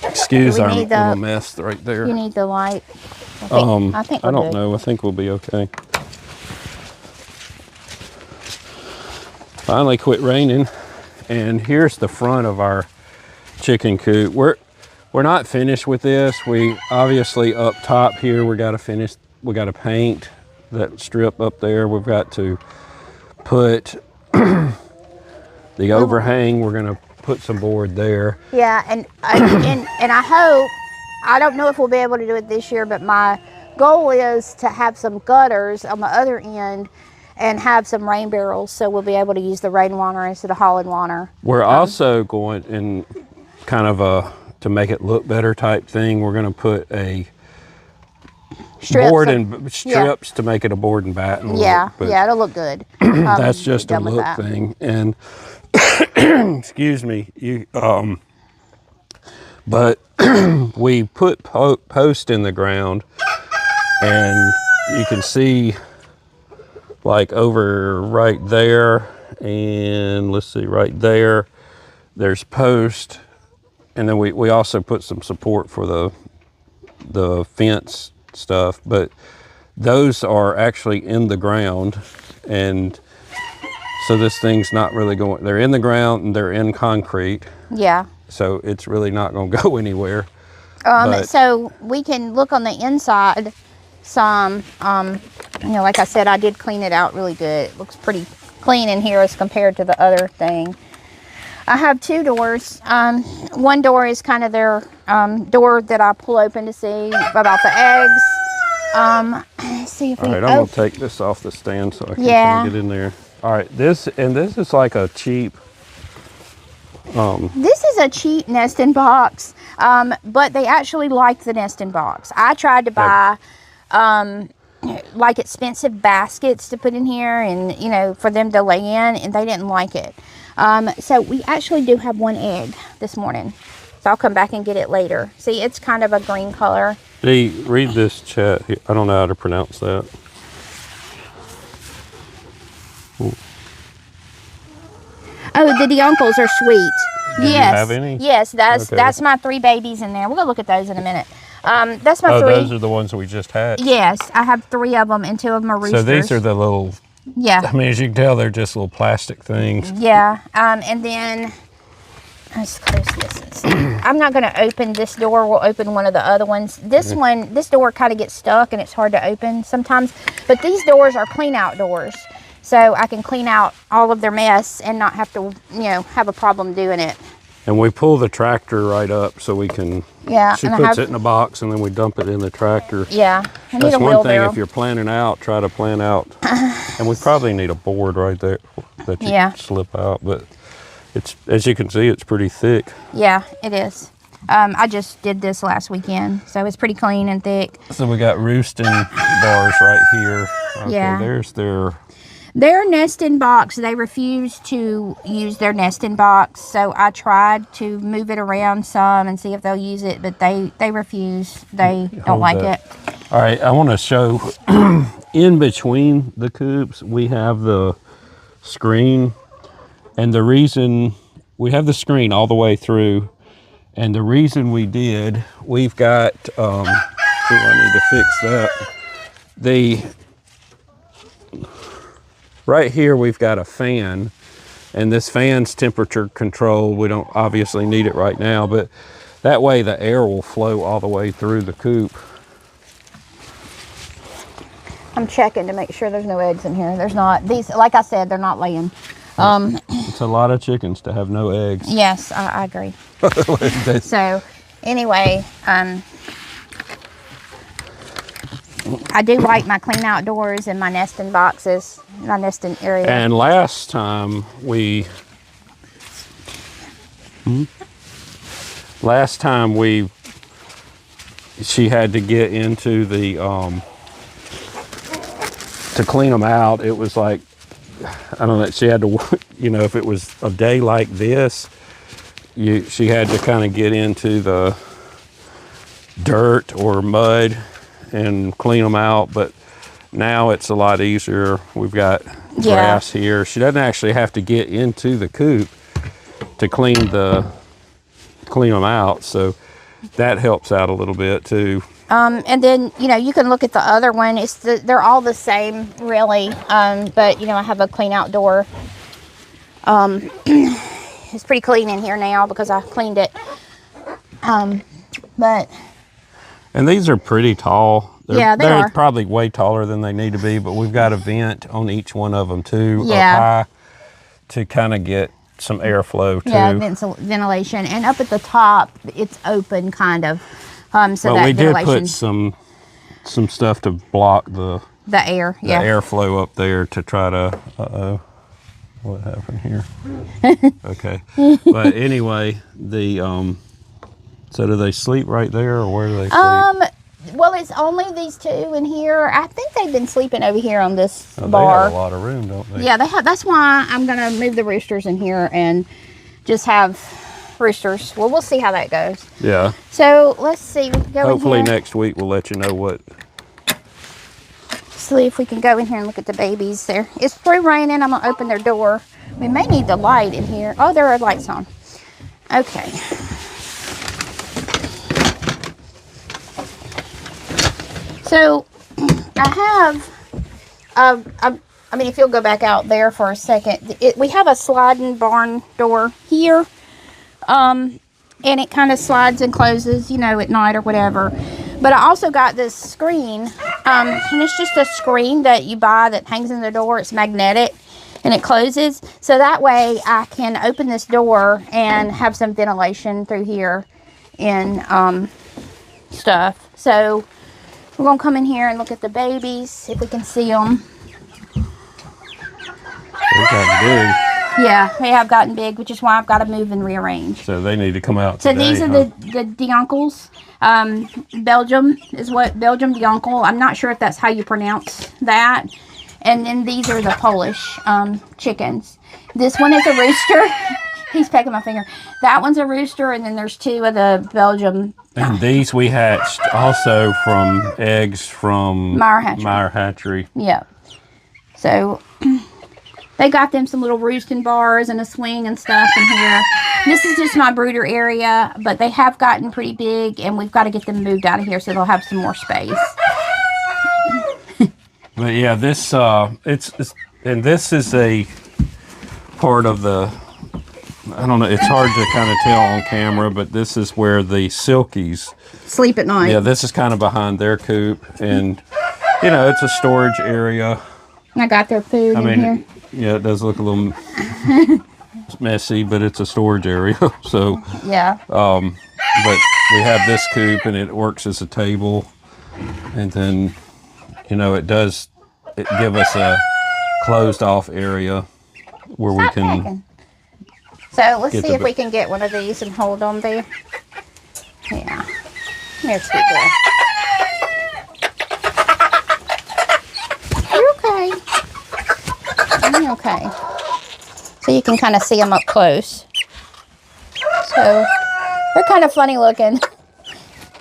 Excuse our little mess right there. You need the light. I think I don't know. I think we'll be okay. Finally quit raining, and here's the front of our chicken coop. We're not finished with this. We obviously up top here we got to finish. We got to paint that strip up there. We've got to put the overhang. We're gonna put some board there. Yeah, and I hope, I don't know if we'll be able to do it this year, but my goal is to have some gutters on the other end and have some rain barrels, so we'll be able to use the rainwater instead of hauling water. We're also going in kind of to make it look better type thing. We're going to put a board and strips to make it a board and batten. Yeah, it'll look good. That's just a look thing. And excuse me, but we put posts in the ground, and you can see like over right there, and let's see, right there, there's post, and then we also put some support for the fence stuff, but those are actually in the ground, and so this thing's not really going, they're in the ground and they're in concrete. Yeah. So it's really not going to go anywhere. So we can look on the inside some, you know, like I said, I did clean it out really good. It looks pretty clean in here as compared to the other thing. I have two doors. One door is kind of their door that I pull open to see about the eggs. Let's see if we, all right, I'm going to take this off the stand so I can kind of get in there. All right, this is like a cheap. This is a cheap nesting box, but they actually like the nesting box. I tried to buy like expensive baskets to put in here and, you know, for them to lay in, and they didn't like it. So we actually do have one egg this morning. So I'll come back and get it later. See, it's kind of a green color. Read this chat. I don't know how to pronounce that. Ooh. Oh, the uncles are sweet. Do yes. You have any? Yes, that's my 3 babies in there. We'll go look at those in a minute. That's my 3. Oh, those are the ones that we just had? Yes, I have 3 of them, and 2 of them are roosters. So these are the little, yeah. I mean, as you can tell, they're just little plastic things. Yeah, and then, let's close this and see. I'm not going to open this door. We'll open one of the other ones. This door kind of gets stuck, and it's hard to open sometimes. But these doors are clean out doors. So I can clean out all of their mess and not have to, you know, have a problem doing it. And we pull the tractor right up so we can, she puts it in a box and then we dump it in the tractor. Yeah, I need That's a one thing, wheelbarrow. if you're planning out, try to plan out. And we probably need a board right there that you can slip out, but it's, as you can see, it's pretty thick. Yeah, it is. I just did this last weekend, so it's pretty clean and thick. So we got roosting bars right here. Okay, yeah. There's their nesting box. They refuse to use their nesting box, so I tried to move it around some and see if they'll use it, but they refuse. They don't like it. All right, I want to show in between the coops we have the screen, and the reason we have the screen all the way through, and the reason we've got I need to fix that. Right here we've got a fan, and this fan's temperature controlled. We don't obviously need it right now, but that way the air will flow all the way through the coop. I'm checking to make sure there's no eggs in here. There's not. These, like I said, they're not laying. It's a lot of chickens to have no eggs. Yes, I agree. So anyway, I do like my clean outdoors and my nesting boxes, my nesting area. And last time she had to get into the, to clean them out, it was like, I don't know, she had to, you know, if it was a day like this, she had to kind of get into the dirt or mud and clean them out, but now it's a lot easier. We've got grass here. She doesn't actually have to get into the coop to clean them out, so that helps out a little bit too. And then, you know, you can look at the other one. They're all the same, really. But, you know, I have a clean outdoor. It's pretty clean in here now because I cleaned it. And these are pretty tall. They're probably way taller than they need to be, but we've got a vent on each one of them too, up high, to kind of get some airflow too. Yeah, ventilation. And up at the top, it's open kind of. So but that we did ventilation, put some stuff to block the air. The airflow up there to try to. What happened here? Okay, but anyway, so do they sleep right there, or where do they sleep? Well, it's only these 2 in here. I think they've been sleeping over here on this bar. They have a lot of room, don't they? Yeah, they have. That's why I'm gonna move the roosters in here and just have roosters. Well, we'll see how that goes. Yeah. So let's see. We can go Hopefully in here. next week we'll let you know what. See if we can go in here and look at the babies there. It's through raining. I'm gonna open their door. We may need the light in here. Oh, there are lights on. Okay. So I have, I mean, if you'll go back out there for a second, we have a sliding barn door here, and it kind of slides and closes, you know, at night or whatever. But I also got this screen, and it's just a screen that you buy that hangs in the door. It's magnetic, and it closes, so that way I can open this door and have some ventilation through here and stuff. So we're gonna come in here and look at the babies, if we can see them. They've gotten big. Yeah, they have gotten big, which is why I've got to move and rearrange. So they need to come out So today, these are the Dionkels. Belgium is what, Belgium Dionkel. I'm not sure if that's how you pronounce that. And then these are the Polish chickens. This one is a rooster. He's pecking my finger. That one's a rooster, and then there's two of the Belgium. And these we hatched also from eggs from Meyer Hatchery. Yeah. So they got them some little roosting bars and a swing and stuff in here. This is just my brooder area, but they have gotten pretty big, and we've got to get them moved out of here so they'll have some more space. But yeah, this and this is a part of the, I don't know, it's hard to kind of tell on camera, but this is where the Silkies sleep at night. Yeah, this is kind of behind their coop, and you know, it's a storage area. I got their food in here. Yeah, it does look a little messy, but it's a storage area. So yeah. But we have this coop, and it works as a table, and then, you know, it give us a closed off area where we can packing. So let's see if we can get one of these and hold on there. Yeah. Here, sweet girl. You're okay. You're okay. So you can kind of see them up close. So they're kind of funny looking.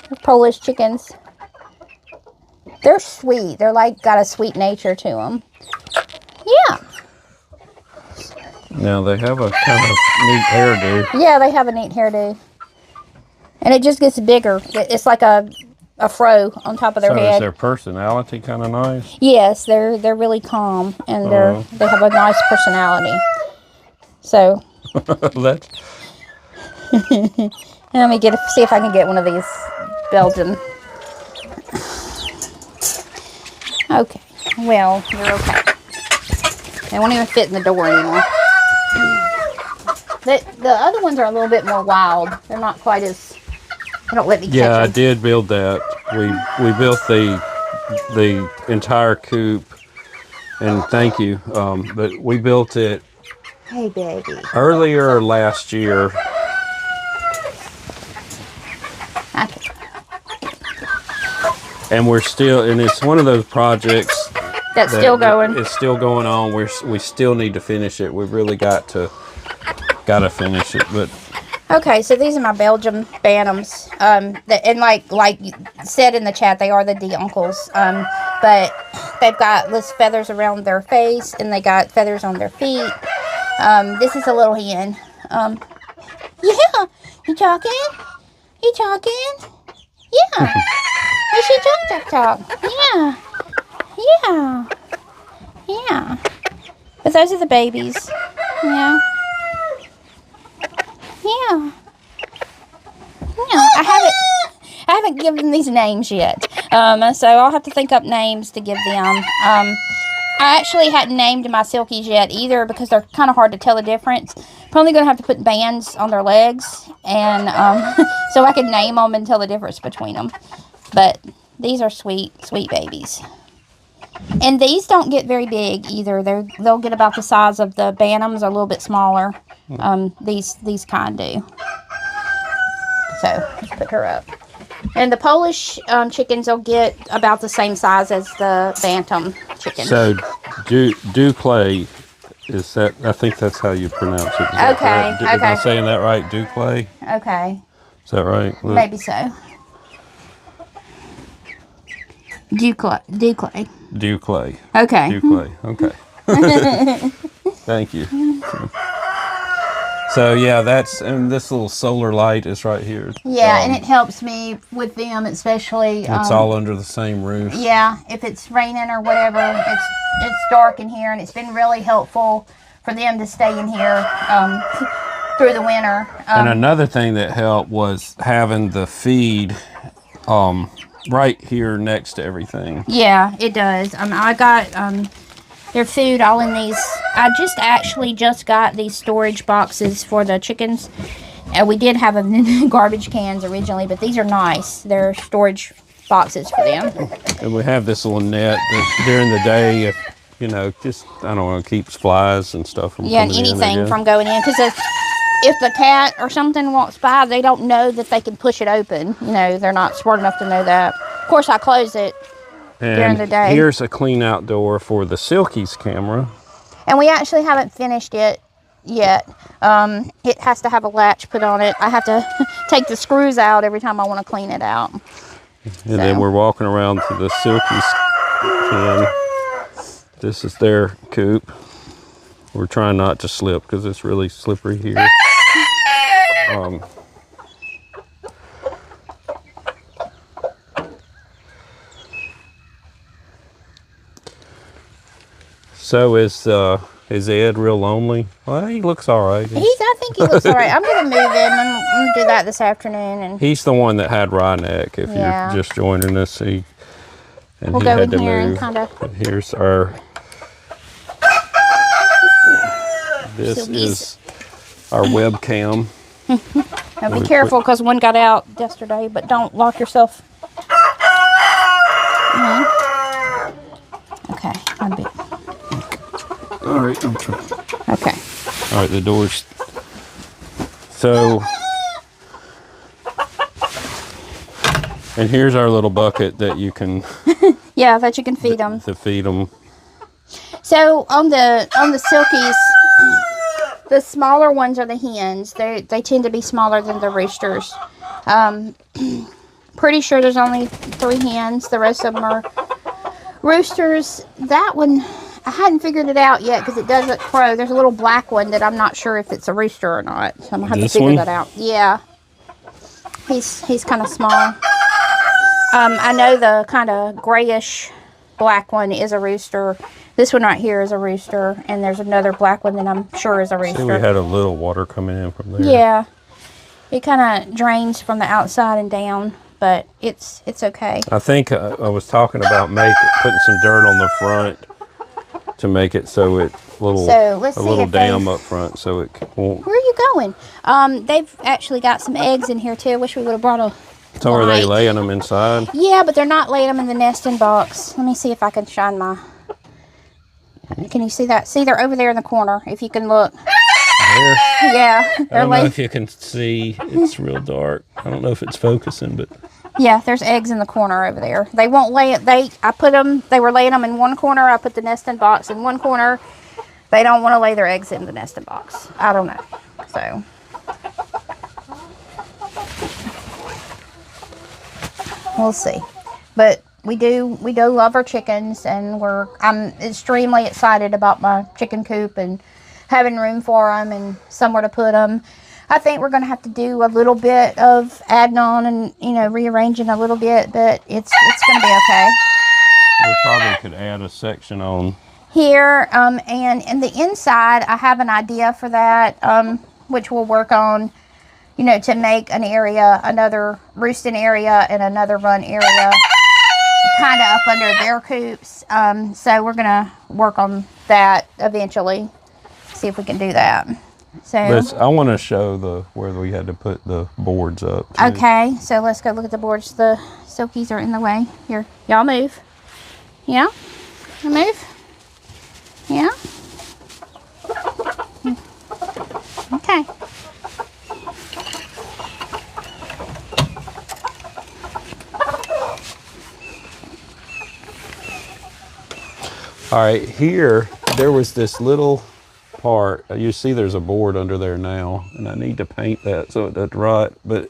They're Polish chickens. They're sweet. They're like got a sweet nature to them. Yeah. Now they have a kind of neat hairdo. Yeah, they have a neat hairdo. And it just gets bigger. It's like a fro on top of their head. So is their personality kind of nice? Yes, they're really calm, and they have a nice personality. So that's. Let me see if I can get one of these Belgian. Okay. Well, you're okay. They won't even fit in the door anymore. The other ones are a little bit more wild. They're not quite as. They don't let me catch them. Yeah, I did build that. We built the entire coop, and thank you. But we built it. Hey, baby. Earlier last year. Okay. And we're still, and it's one of those projects that's still going. It's still going on. We still need to finish it. We've really got to finish it. But okay, so these are my Belgium bantams. And like you said in the chat, they are the Dionkels. But they've got little feathers around their face, and they got feathers on their feet. This is a little hen. Yeah, you talking? You talking? Yeah. Is she talk? Yeah. Yeah. Yeah. But those are the babies. Yeah. Yeah. Yeah. I haven't given these names yet. So I'll have to think up names to give them. I actually hadn't named my Silkies yet either because they're kind of hard to tell the difference. Probably going to have to put bands on their legs and so I can name them and tell the difference between them. But these are sweet, sweet babies. And these don't get very big either. They'll get about the size of the bantams, or a little bit smaller. These kind do. So let's put her up. And the Polish chickens will get about the same size as the bantam chickens. So, Duclay, is that? I think that's how you pronounce it. Okay. Am I saying that right? Duclay? Okay. Is that right? Look. Maybe so. Duclay. Okay. Okay. Okay. Thank you. So yeah, and this little solar light is right here. Yeah, and it helps me with them, especially. It's all under the same roof. Yeah, if it's raining or whatever, it's dark in here, and it's been really helpful for them to stay in here through the winter. And another thing that helped was having the feed right here next to everything. Yeah, it does. I got their food all in these. I just got these storage boxes for the chickens. We did have them in garbage cans originally, but these are nice. They're storage boxes for them. And we have this little net that during the day, if, you know, just, I don't know, keeps flies and stuff from and coming anything in from going in. Because if the cat or something walks by, they don't know that they can push it open. You know, they're not smart enough to know that. Of course, I close it during the day. Here's a clean out door for the Silkies camera. And we actually haven't finished it yet. It has to have a latch put on it. I have to take the screws out every time I want to clean it out. And then we're walking around to the Silkies pen. This is their coop. We're trying not to slip because it's really slippery here. So is Ed real lonely? Well, he looks all right. I think he looks all right. I'm going to move him. I'm going to do that this afternoon. And he's the one that had Ryneck. If you're just joining us, we'll he go had in to here move. and kind of. Here's our. This is our webcam. Now be careful because one got out yesterday, but don't lock yourself. Okay, I'm big. All right, I'm trying. Okay. All right, the door's. So. And here's our little bucket that you can. Yeah, that you can feed them. To feed them. So on the Silkies, the smaller ones are the hens. They tend to be smaller than the roosters. Pretty sure there's only 3 hens. The rest of them are roosters. That one, I hadn't figured it out yet because it doesn't crow. There's a little black one that I'm not sure if it's a rooster or not. So I'm gonna have to figure that out. Yeah, he's kind of small. I know the kind of grayish black one is a rooster. This one right here is a rooster, and there's another black one that I'm sure is a rooster. See, we had a little water coming in from there. Yeah, it kind of drains from the outside and down, but it's okay. I think I was talking about putting some dirt on the front to make it so it a little dam up front so it won't. Where are you going? They've actually got some eggs in here too. I wish we would have brought a. So are they laying them inside? Yeah, but they're not laying them in the nesting box. Let me see if I can shine my. Can you see that? See, they're over there in the corner. If you can look. There. Yeah. I don't know if you can see. It's real dark. I don't know if it's focusing, but. Yeah, there's eggs in the corner over there. They won't lay it. They were laying them in one corner. I put the nesting box in one corner. They don't want to lay their eggs in the nesting box. I don't know. So. We'll see. But we do love our chickens, and I'm extremely excited about my chicken coop and having room for them and somewhere to put them. I think we're going to have to do a little bit of adding on and, rearranging a little bit, but it's going to be okay. We probably could add a section on here, and in the inside, I have an idea for that, which we'll work on, to make an area, another roosting area and another run area, kind of up under their coops. So we're going to work on that eventually, see if we can do that. So I want to show where we had to put the boards up too. Okay, so let's go look at the boards. The Silkies are in the way. Here, y'all move. Yeah, move. Yeah. Okay. All right, here there was this little part. You see there's a board under there now, and I need to paint that so it doesn't rot, but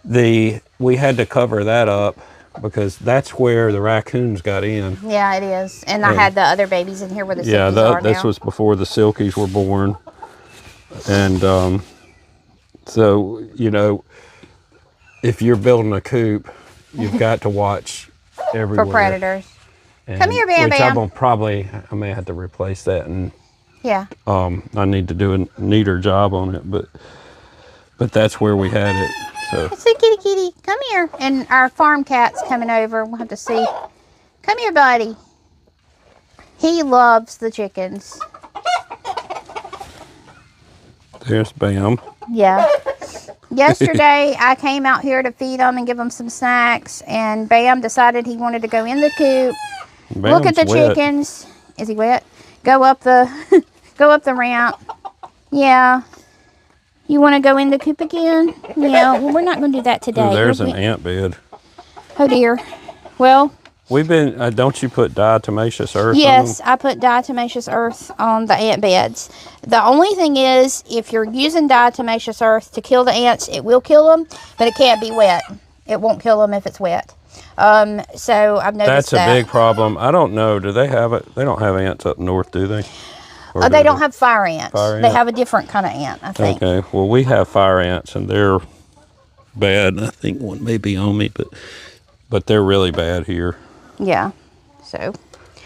we had to cover that up because that's where the raccoons got in. Yeah, it is. And I had the other babies in here where the Silkies are now. This was before the Silkies were born. And so, you know, if you're building a coop, you've got to watch everywhere. For predators. And Come here, Bam which Bam. I may have to replace that, and Yeah. I need to do a neater job on it, but that's where we had it. So See, kitty, come here. And our farm cat's coming over. We'll have to see. Come here, buddy. He loves the chickens. there's Bam. Yeah. Yesterday, I came out here to feed them and give them some snacks, and Bam decided he wanted to go in the coop, look at the Bam's wet. chickens. Is he wet? Go up the, go up the ramp. Yeah. You want to go in the coop again? Yeah. Well, we're not going to do that today. Ooh, there's an ant bed. Oh dear. Well. We've been, don't you put diatomaceous earth Yes, on them? I put diatomaceous earth on the ant beds. The only thing is, if you're using diatomaceous earth to kill the ants, it will kill them, but it can't be wet. It won't kill them if it's wet. So I've noticed That's a big problem. I don't know. Do they have it? They don't have ants up north, do they? Or They don't have fire ants. Fire They ant? have a different kind of ant, I think. Okay. Well, we have fire ants, and they're bad. I think one may be on me, but they're really bad here. Yeah. So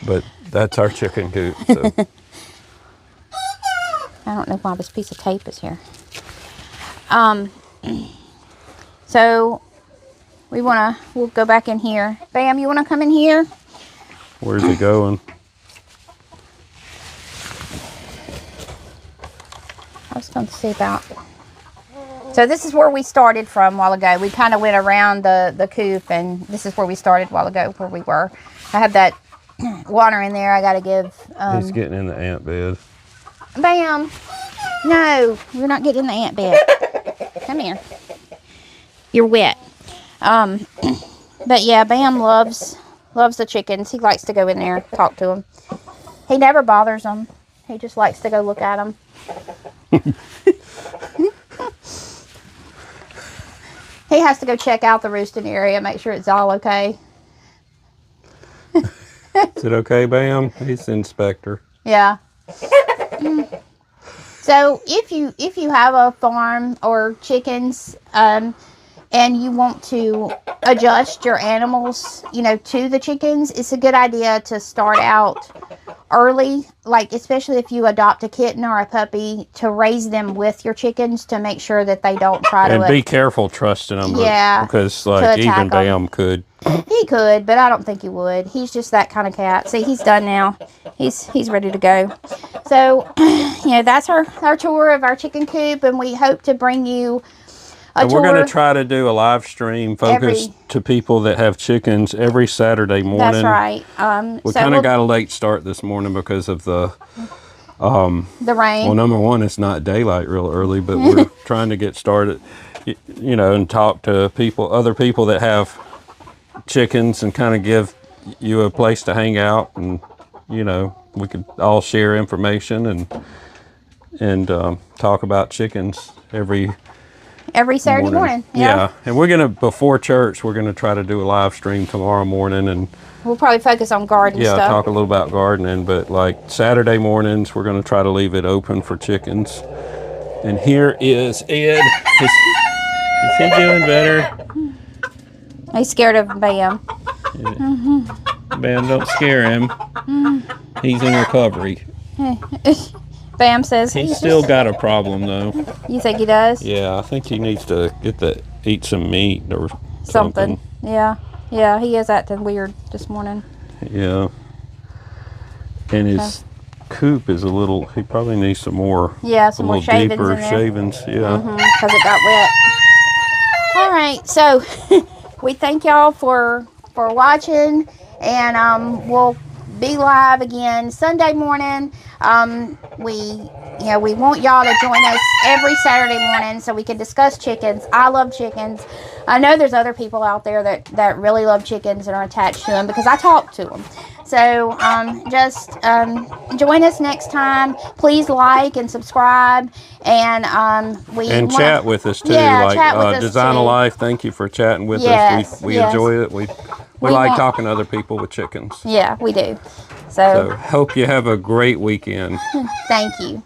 But that's our chicken coop. So. I don't know why this piece of tape is here. So we'll go back in here. Bam, you wanna come in here? Where's he going? I was going to see about. So this is where we started from a while ago. We kind of went around the coop, and this is where we started a while ago, where we were. I have that water in there. I got to give. He's getting in the ant bed. Bam! No, we're not getting in the ant bed. Come here. You're wet. But yeah, Bam loves the chickens. He likes to go in there, talk to them. He never bothers them. He just likes to go look at them. He has to go check out the roosting area, make sure it's all okay. Is it okay, Bam? He's the inspector. Yeah. So if you have a farm or chickens, and you want to adjust your animals, to the chickens, it's a good idea to start out early, like especially if you adopt a kitten or a puppy, to raise them with your chickens to make sure that they don't try And to. be careful trusting them. Yeah, Because attack even 'em. Bam could. He could, but I don't think he would. He's just that kind of cat. See, he's done now. He's ready to go. So, that's our tour of our chicken coop, and we hope to bring you a And tour. we're going to try to do a live stream focused to people that have chickens every Saturday morning. That's right. We kind of got a late start this morning because of the rain. Well, number one, it's not daylight real early, but we're trying to get started, and talk to other people that have chickens, and kind of give you a place to hang out, and we could all share information and talk about chickens every Saturday morning. Yeah, and we're gonna, before church, we're gonna try to do a live stream tomorrow morning, and We'll probably focus on garden stuff. talk a little about gardening. But like Saturday mornings, we're gonna try to leave it open for chickens. And here is Ed. Is he doing better? He's scared of Bam. Man, don't scare him. He's in recovery. Bam says He's still got a problem though. You think he does? Yeah, I think he needs to eat some meat or something. Yeah, he is acting weird this morning. Yeah. And his coop is he probably needs some more. Yeah, some more shavings deeper in there. shavings. Yeah. Because it got wet. All right, so we thank y'all for watching, and we'll be live again Sunday morning. We want y'all to join us every Saturday morning so we can discuss chickens. I love chickens. I know there's other people out there that really love chickens and are attached to them, because I talk to them. So just join us next time. Please like and subscribe, and Chat with us too. Yeah, chat with us Design too. a Life. Thank you for chatting with Yes, us. We yes. enjoy it. We like talking to other people with chickens. Yeah, we do. So hope you have a great weekend. Thank you.